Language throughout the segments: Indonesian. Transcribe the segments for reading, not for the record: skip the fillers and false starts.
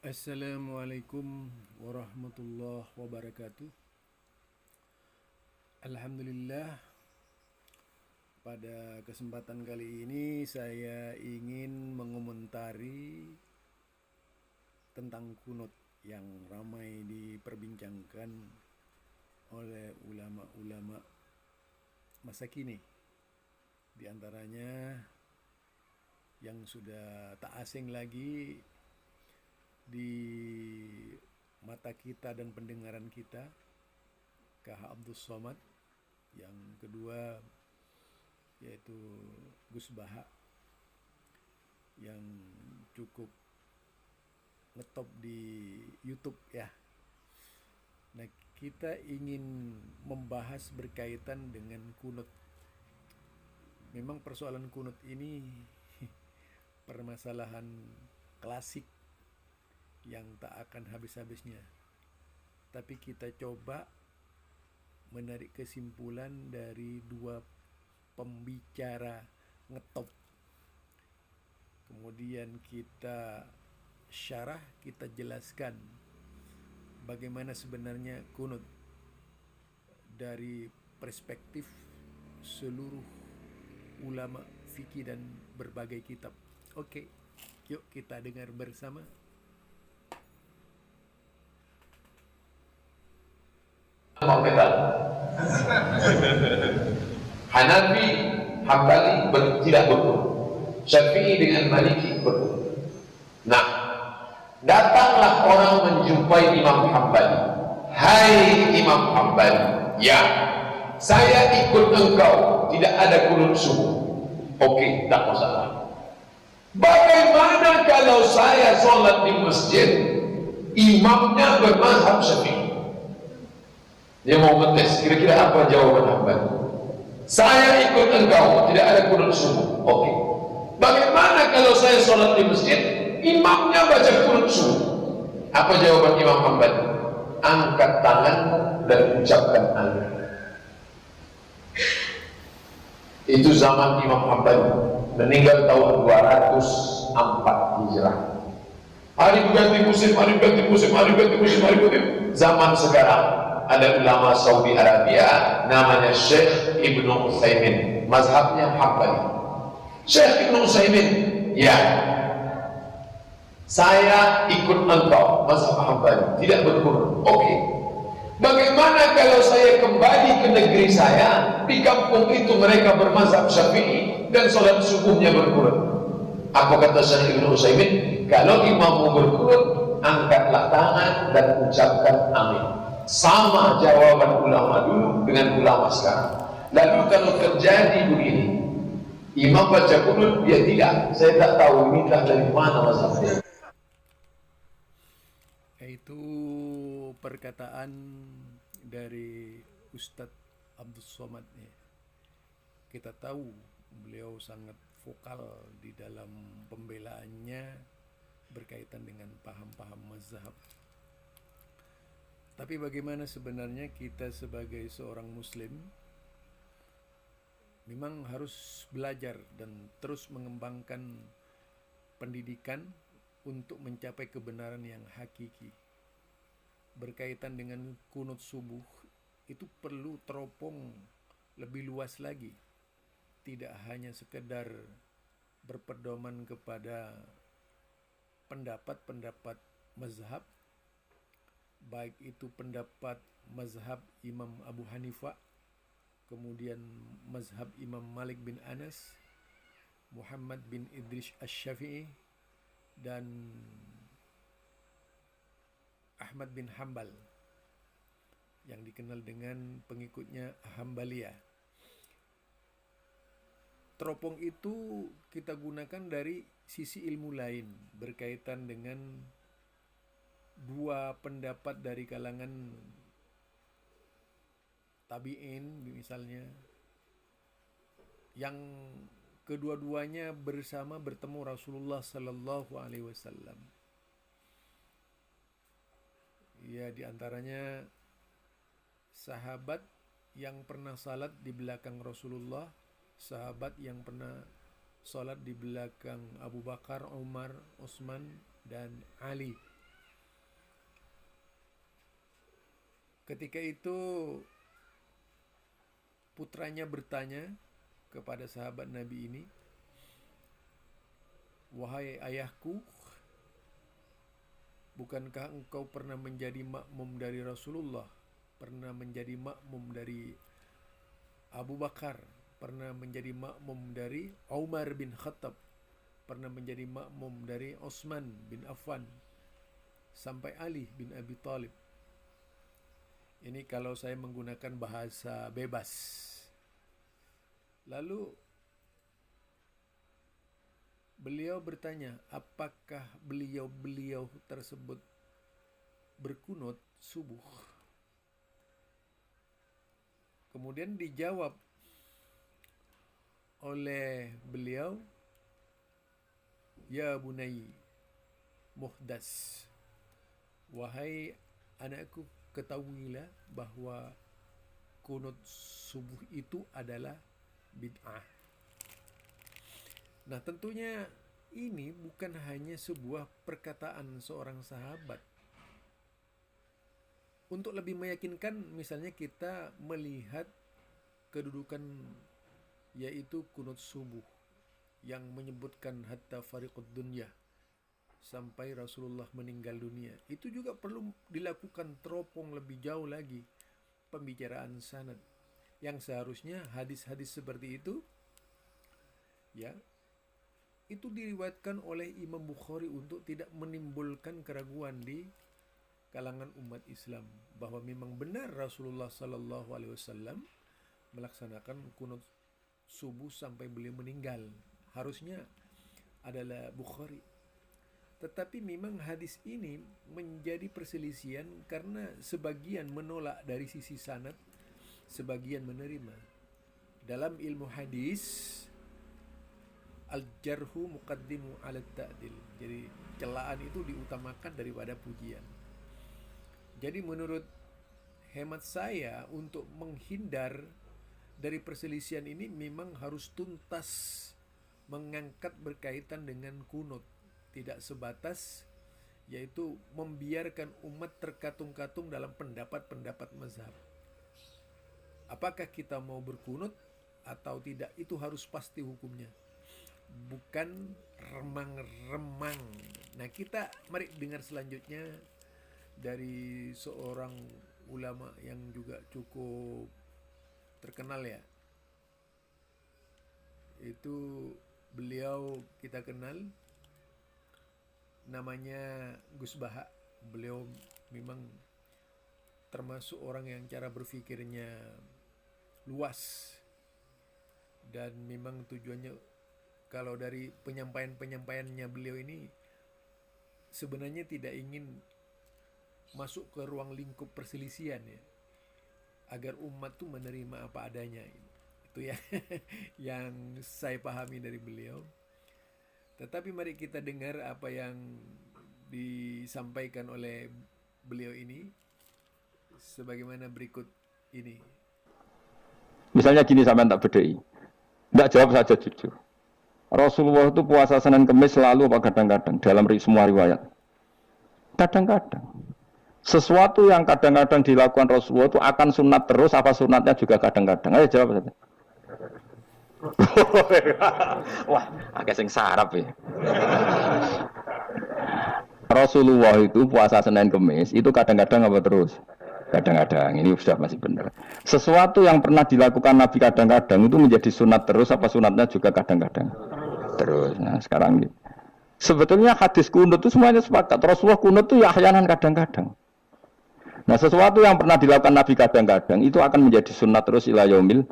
Assalamualaikum warahmatullahi wabarakatuh. Alhamdulillah, pada kesempatan kali ini saya ingin mengomentari tentang kunut yang ramai diperbincangkan oleh ulama-ulama masa kini. Di antaranya yang sudah tak asing lagi di mata kita dan pendengaran kita, Kah Abdul Somad. Yang kedua yaitu Gus Baha yang cukup ngetop di YouTube ya. Nah, kita ingin membahas berkaitan dengan kunut. Memang persoalan kunut ini permasalahan klasik yang tak akan habis-habisnya. Tapi kita coba menarik kesimpulan dari dua pembicara ngetop. Kemudian kita syarah, kita jelaskan bagaimana sebenarnya kunut dari perspektif seluruh ulama fikih dan berbagai kitab. Oke, yuk kita dengar bersama. Hanafi, Hambali tidak betul. Syafi'i dengan Maliki betul. Nah, datanglah orang menjumpai Imam Hambali. Hai Imam Hambali, ya, saya ikut engkau, tidak ada kunut subuh. Oke, tak masalah. Bagaimana kalau saya sholat di masjid, imamnya bermazhab Syafi'i? Dia mau ngetes, kira-kira apa jawaban Hambali? Saya ikut engkau, tidak ada kunut subuh. Oke. Bagaimana kalau saya sholat di masjid, imamnya baca kunut subuh? Apa jawaban Imam Hambali? Angkat tanganmu dan ucapkan amin. Itu zaman Imam Hambali, meninggal tahun 204 Hijrah. Hari berganti musim, hari berganti musim, hari berganti musim, hari berganti musim. Zaman sekarang ada ulama Saudi Arabia namanya Syekh Ibnu Utsaimin, mazhabnya Hambali. Syekh Ibnu Utsaimin, ya, saya ikut engkau, mazhab Hambali, tidak berkurun. Oke. Bagaimana kalau saya kembali ke negeri saya, di kampung itu mereka bermazhab Syafi'i dan sholat subuhnya berkurun? Apa kata Syekh Ibnu Utsaimin? Kalau imammu berkurun, angkatlah tangan dan ucapkan amin. Sama jawaban ulama dulu dengan ulama sekarang. Lalu kalau terjadi begini, imam baca kunut, dia tidak, saya tak tahu ini dari mana mazhabnya. Yaitu perkataan dari Ustadz Abdul Somad ya. Kita tahu beliau sangat vokal di dalam pembelaannya berkaitan dengan paham-paham mazhab. Tapi bagaimana sebenarnya kita sebagai seorang muslim memang harus belajar dan terus mengembangkan pendidikan untuk mencapai kebenaran yang hakiki. Berkaitan dengan kunut subuh itu perlu teropong lebih luas lagi. Tidak hanya sekedar berpedoman kepada pendapat-pendapat mazhab, baik itu pendapat mazhab Imam Abu Hanifah, kemudian mazhab Imam Malik bin Anas, Muhammad bin Idris Asy-Syafi'i, dan Ahmad bin Hambal yang dikenal dengan pengikutnya Hambaliyah. Teropong itu kita gunakan dari sisi ilmu lain berkaitan dengan dua pendapat dari kalangan tabi'in misalnya, yang kedua-duanya bersama bertemu Rasulullah Sallallahu Alaihi Wasallam. Ya, diantaranya sahabat yang pernah salat di belakang Rasulullah, sahabat yang pernah salat di belakang Abu Bakar, Umar, Utsman, dan Ali. Ketika itu putranya bertanya kepada sahabat Nabi ini, "Wahai ayahku, bukankah engkau pernah menjadi makmum dari Rasulullah, pernah menjadi makmum dari Abu Bakar, pernah menjadi makmum dari Umar bin Khattab, pernah menjadi makmum dari Utsman bin Affan, sampai Ali bin Abi Thalib." Ini kalau saya menggunakan bahasa bebas. Lalu beliau bertanya, apakah beliau-beliau tersebut berkunut subuh? Kemudian dijawab oleh beliau, "Ya bunai muhdas, wahai anakku, ketahuilah bahwa kunut subuh itu adalah bid'ah." Nah, tentunya ini bukan hanya sebuah perkataan seorang sahabat. Untuk lebih meyakinkan, misalnya kita melihat kedudukan yaitu kunut subuh yang menyebutkan hatta fariqud dunya, sampai Rasulullah meninggal dunia. Itu juga perlu dilakukan teropong lebih jauh lagi pembicaraan sanad, yang seharusnya hadis-hadis seperti itu ya itu diriwayatkan oleh Imam Bukhari untuk tidak menimbulkan keraguan di kalangan umat Islam bahwa memang benar Rasulullah sallallahu alaihi wasallam melaksanakan kunut subuh sampai beliau meninggal. Harusnya adalah Bukhari. Tetapi memang hadis ini menjadi perselisihan karena sebagian menolak dari sisi sanad, sebagian menerima. Dalam ilmu hadis, al-jarhu muqaddimu 'ala ta'dil. Jadi celaan itu diutamakan daripada pujian. Jadi menurut hemat saya, untuk menghindar dari perselisihan ini memang harus tuntas mengangkat berkaitan dengan kunut, tidak sebatas yaitu membiarkan umat terkatung-katung dalam pendapat-pendapat mazhab. Apakah kita mau berkunut atau tidak, itu harus pasti hukumnya, bukan remang-remang. Nah, kita mari dengar selanjutnya dari seorang ulama yang juga cukup terkenal ya. Itu beliau kita kenal, namanya Gus Baha. Beliau memang termasuk orang yang cara berpikirnya luas, dan memang tujuannya, kalau dari penyampaiannya beliau ini sebenarnya tidak ingin masuk ke ruang lingkup perselisihan ya, agar umat tuh menerima apa adanya. Itu ya yang saya pahami dari beliau. Tetapi mari kita dengar apa yang disampaikan oleh beliau ini sebagaimana berikut ini. Misalnya gini, sampean tak bedai, tidak jawab saja jujur. Rasulullah itu puasa Senin Kemis selalu apa kadang-kadang dalam semua riwayat? Kadang-kadang. Sesuatu yang kadang-kadang dilakukan Rasulullah itu akan sunat terus, apa sunatnya juga kadang-kadang? Ayo jawab saja. Wah, agak sing sarap ya. Rasulullah itu puasa Senin Kemis itu kadang-kadang apa terus? Kadang-kadang. Ini sudah masih benar. Sesuatu yang pernah dilakukan Nabi kadang-kadang itu menjadi sunat terus, apa sunatnya juga kadang-kadang terus. Nah, sekarang ini sebetulnya hadis kunut itu semuanya sepakat. Rasulullah kunut itu ya ahyanan kadang-kadang. Nah, sesuatu yang pernah dilakukan Nabi kadang-kadang itu akan menjadi sunat terus ila yaumil.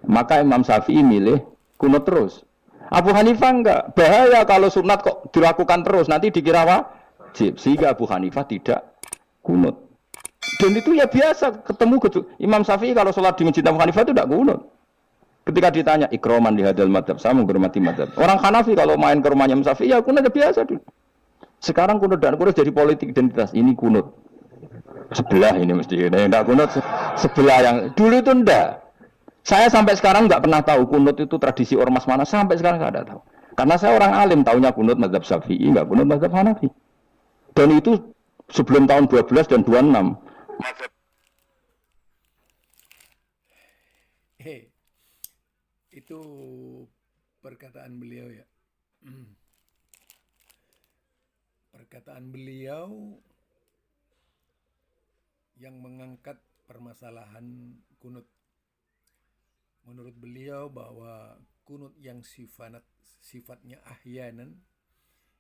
Maka Imam Syafi'i milih kunut terus. Abu Hanifah enggak. Bahaya kalau sunat kok dilakukan terus, nanti dikira wajib. Sehingga Abu Hanifah tidak kunut. Dan itu ya biasa ketemu Imam Syafi'i kalau sholat di masjid Abu Hanifah itu tidak kunut. Ketika ditanya ikroman di hadal madhab, saya menghormati madhab. Orang Hanafi kalau main ke rumahnya Imam Syafi'i ya kunut biasa dulu. Sekarang kunut dan kunut jadi politik identitas. Ini kunut sebelah ini mesti ini enggak kunut sebelah yang dulu itu enggak. Saya sampai sekarang enggak pernah tahu kunut itu tradisi ormas mana, sampai sekarang enggak ada tahu. Karena saya orang alim, taunya kunut mazhab Syafi'i, enggak kunut mazhab Hanafi. Dan itu sebelum tahun 12 dan 26. Itu perkataan beliau ya. Perkataan beliau yang mengangkat permasalahan kunut. Menurut beliau bahwa kunut yang sifatnya ahyanan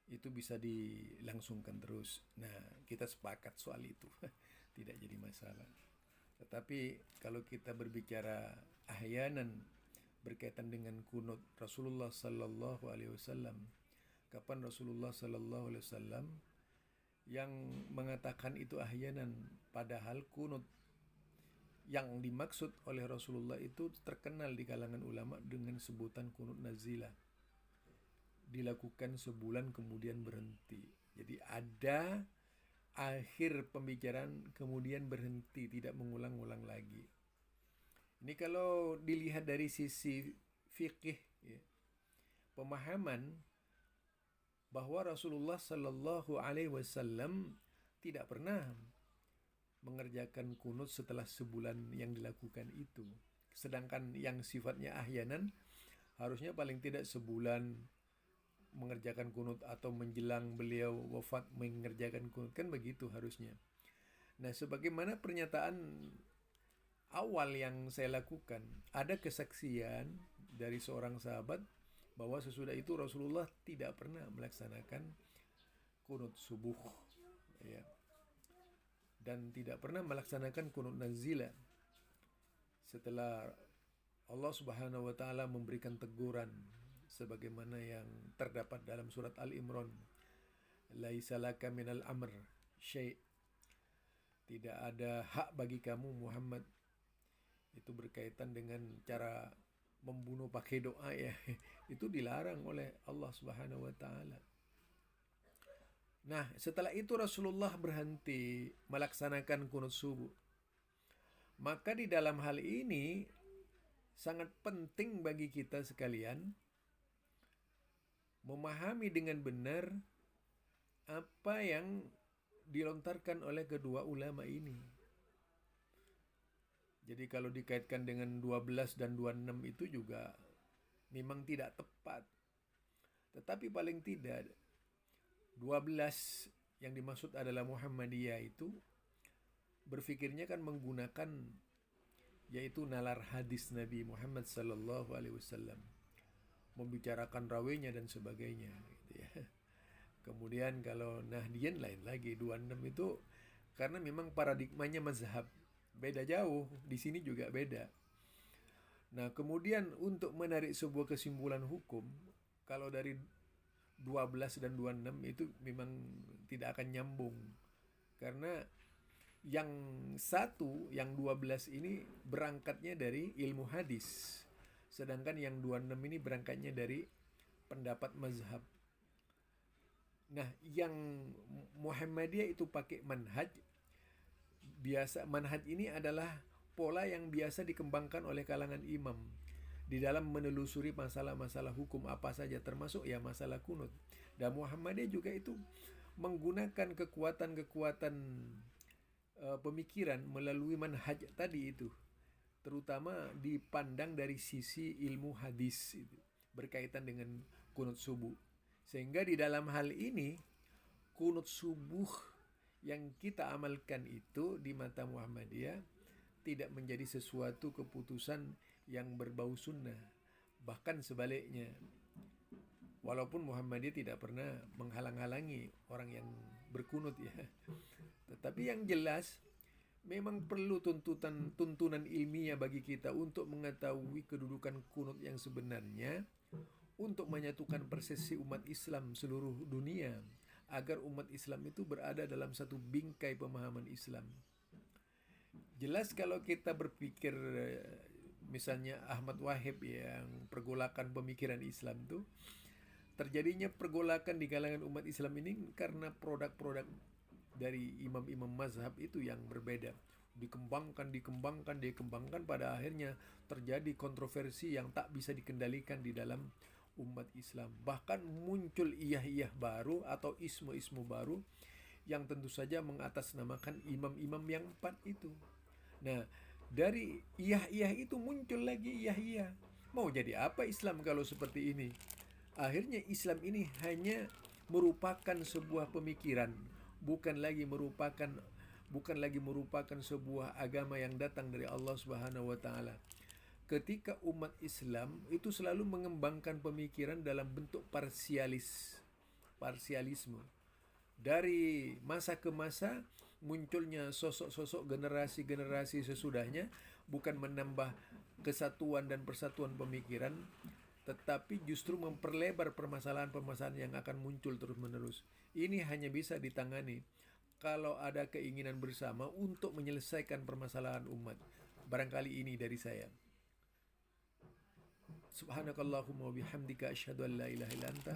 itu bisa dilangsungkan terus. Nah, kita sepakat soal itu. Tidak jadi masalah. Tetapi kalau kita berbicara ahyanan berkaitan dengan kunut Rasulullah sallallahu alaihi wasallam, kapan Rasulullah sallallahu alaihi wasallam yang mengatakan itu ahyanan, padahal kunut yang dimaksud oleh Rasulullah itu terkenal di kalangan ulama dengan sebutan kunut nazilah. Dilakukan sebulan kemudian berhenti. Jadi ada akhir pembicaraan kemudian berhenti, tidak mengulang-ulang lagi. Ini kalau dilihat dari sisi fikih ya, pemahaman bahwa Rasulullah Sallallahu Alaihi Wasallam tidak pernah mengerjakan kunut setelah sebulan yang dilakukan itu. Sedangkan yang sifatnya ahyanan harusnya paling tidak sebulan mengerjakan kunut atau menjelang beliau wafat mengerjakan kunut, kan begitu harusnya. Nah, sebagaimana pernyataan awal yang saya lakukan, ada kesaksian dari seorang sahabat bahwa sesudah itu Rasulullah tidak pernah melaksanakan kunut subuh ya, dan tidak pernah melaksanakan kunut nazilah setelah Allah Subhanahu wa taala memberikan teguran sebagaimana yang terdapat dalam surat Al-Imran, laisa laka minal amr syai', tidak ada hak bagi kamu Muhammad. Itu berkaitan dengan cara membunuh pakai doa ya. Itu dilarang oleh Allah Subhanahu wa taala. Nah, setelah itu Rasulullah berhenti melaksanakan kunut subuh. Maka di dalam hal ini sangat penting bagi kita sekalian memahami dengan benar apa yang dilontarkan oleh kedua ulama ini. Jadi kalau dikaitkan dengan 12 dan 26 itu juga memang tidak tepat. Tetapi paling tidak 12 yang dimaksud adalah Muhammadiyah itu berfikirnya kan menggunakan yaitu nalar hadis Nabi Muhammad sallallahu alaihi wasallam, membicarakan rawinya dan sebagainya gitu ya. Kemudian kalau Nahdiyin lain lagi, 26 itu karena memang paradigmanya mazhab beda jauh, di sini juga beda. Nah, kemudian untuk menarik sebuah kesimpulan hukum, kalau dari 12 dan 26 itu memang tidak akan nyambung. Karena yang satu, yang 12 ini berangkatnya dari ilmu hadis. Sedangkan yang 26 ini berangkatnya dari pendapat mazhab. Nah, yang Muhammadiyah itu pakai manhaj. Biasa manhaj ini adalah pola yang biasa dikembangkan oleh kalangan imam di dalam menelusuri masalah-masalah hukum apa saja, termasuk ya masalah kunut. Dan Muhammadiyah juga itu menggunakan kekuatan-kekuatan pemikiran melalui manhaj tadi itu, terutama dipandang dari sisi ilmu hadis itu, berkaitan dengan kunut subuh. Sehingga di dalam hal ini kunut subuh yang kita amalkan itu di mata Muhammadiyah tidak menjadi sesuatu keputusan yang berbau sunnah. Bahkan sebaliknya, walaupun Muhammadiyah tidak pernah menghalang-halangi orang yang berkunut ya, tetapi yang jelas memang perlu tuntunan ilmiah bagi kita untuk mengetahui kedudukan kunut yang sebenarnya, untuk menyatukan persepsi umat Islam seluruh dunia, agar umat Islam itu berada dalam satu bingkai pemahaman Islam. Jelas kalau kita berpikir misalnya Ahmad Wahib yang pergolakan pemikiran Islam itu, terjadinya pergolakan di kalangan umat Islam ini karena produk-produk dari imam-imam mazhab itu yang berbeda. Dikembangkan, pada akhirnya terjadi kontroversi yang tak bisa dikendalikan di dalam umat Islam. Bahkan muncul iyah-iyah baru atau ismu-ismu baru yang tentu saja mengatasnamakan imam-imam yang 4 itu. Nah, dari iyah-iyah itu muncul lagi iyah-iyah Mau jadi apa Islam kalau seperti ini? Akhirnya Islam ini hanya merupakan sebuah pemikiran, bukan lagi merupakan sebuah agama yang datang dari Allah Subhanahu wa taala. Ketika umat Islam itu selalu mengembangkan pemikiran dalam bentuk parsialisme. Dari masa ke masa munculnya sosok-sosok generasi-generasi sesudahnya bukan menambah kesatuan dan persatuan pemikiran, tetapi justru memperlebar permasalahan-permasalahan yang akan muncul terus-menerus. Ini hanya bisa ditangani kalau ada keinginan bersama untuk menyelesaikan permasalahan umat. Barangkali ini dari saya. Subhanakallahumma wa bihamdika asyhadu an la ilaha illa anta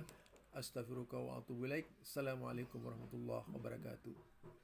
astaghfiruka wa atubu ilaik. Assalamualaikum warahmatullahi wabarakatuh.